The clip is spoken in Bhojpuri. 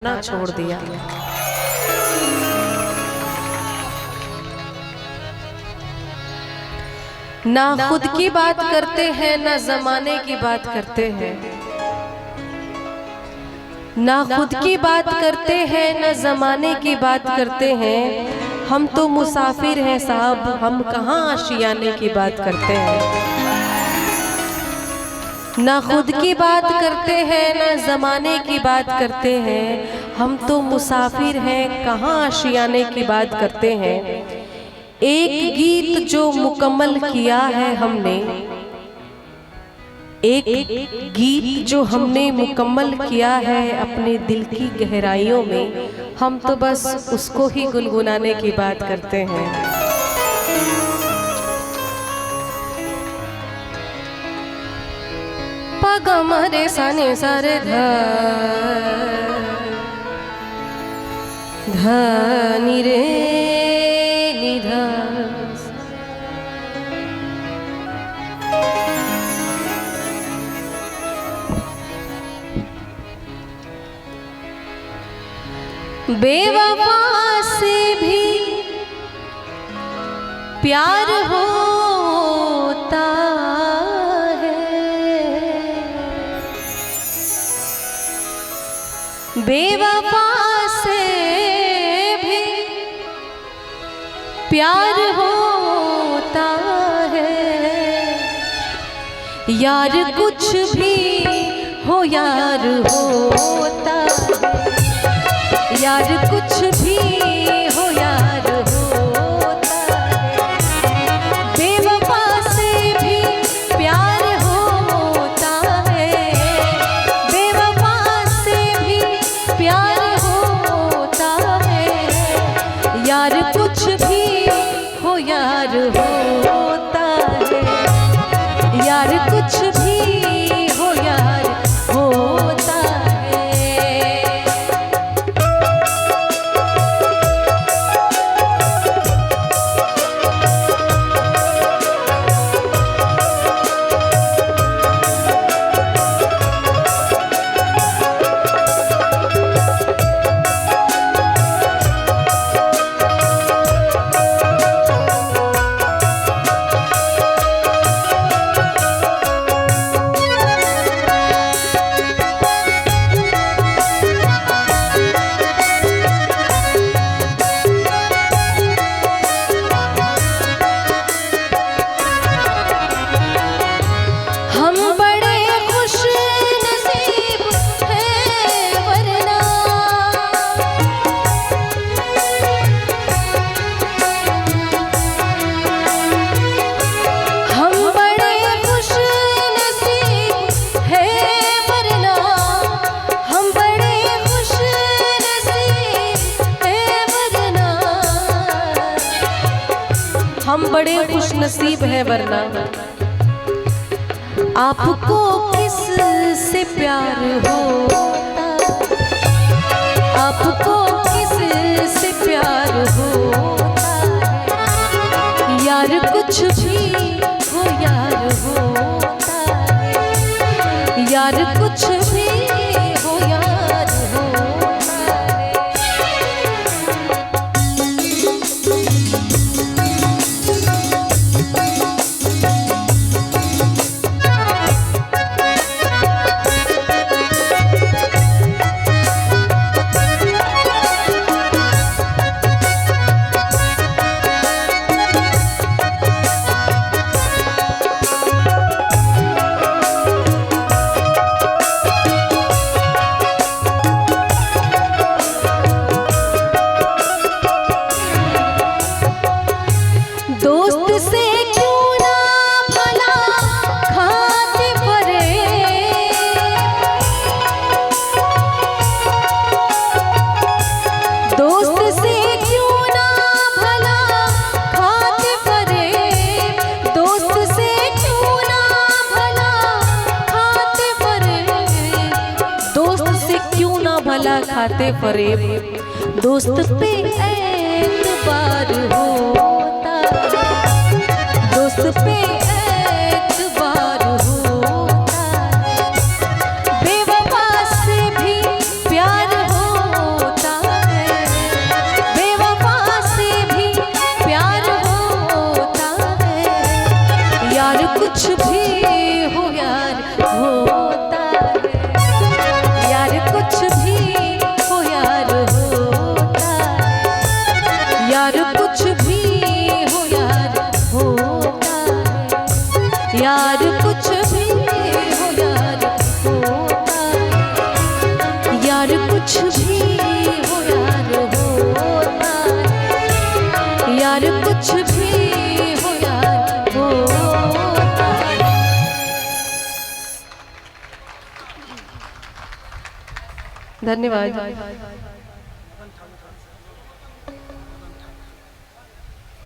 ना छोड़ दिया। ना खुद की बात करते हैं ना जमाने की बात करते हैं, ना खुद की बात करते हैं ना जमाने की बात करते हैं। हम तो मुसाफिर हैं साहब, हम कहाँ आशियाने की बात करते हैं। ना खुद की बात करते हैं ना जमाने की बात करते हैं, हम तो मुसाफिर हैं कहाँ आशियाने की बात करते हैं। एक गीत जो मुकम्मल किया है हमने, एक गीत जो हमने मुकम्मल किया है अपने दिल की गहराइयों में, हम तो बस उसको ही गुनगुनाने की बात करते हैं। पगम रे सने सरे धनी रे निधा, बेवफा से भी प्यार होता है, बेवफा से भी प्यार होता है। यार कुछ भी हो यार होता है, यार कुछ भी हो यार होता है। बेवफा से भी प्यार होता है, बेवफा से भी प्यार होता है। यार कुछ भी हो यार होता है, यार कुछ भी हो यार होता है। हम बड़े खुश नसीब है वरना आपको किस से प्यार होता, आपको किस से प्यार होता है। यार कुछ भी हो यार होता है, यार कुछ भी हो यार होता है। दोस्त से क्यों ना भला खाते परे, दोस्त से क्यों ना भला खाते परे, दोस्त से क्यों ना भला खाते परे, दोस्त से क्यों ना भला खाते परे। दोस्त पे एतबार होता, दोस्त पे एतबार होता है। बेवफा से भी प्यार होता धन्यवाद।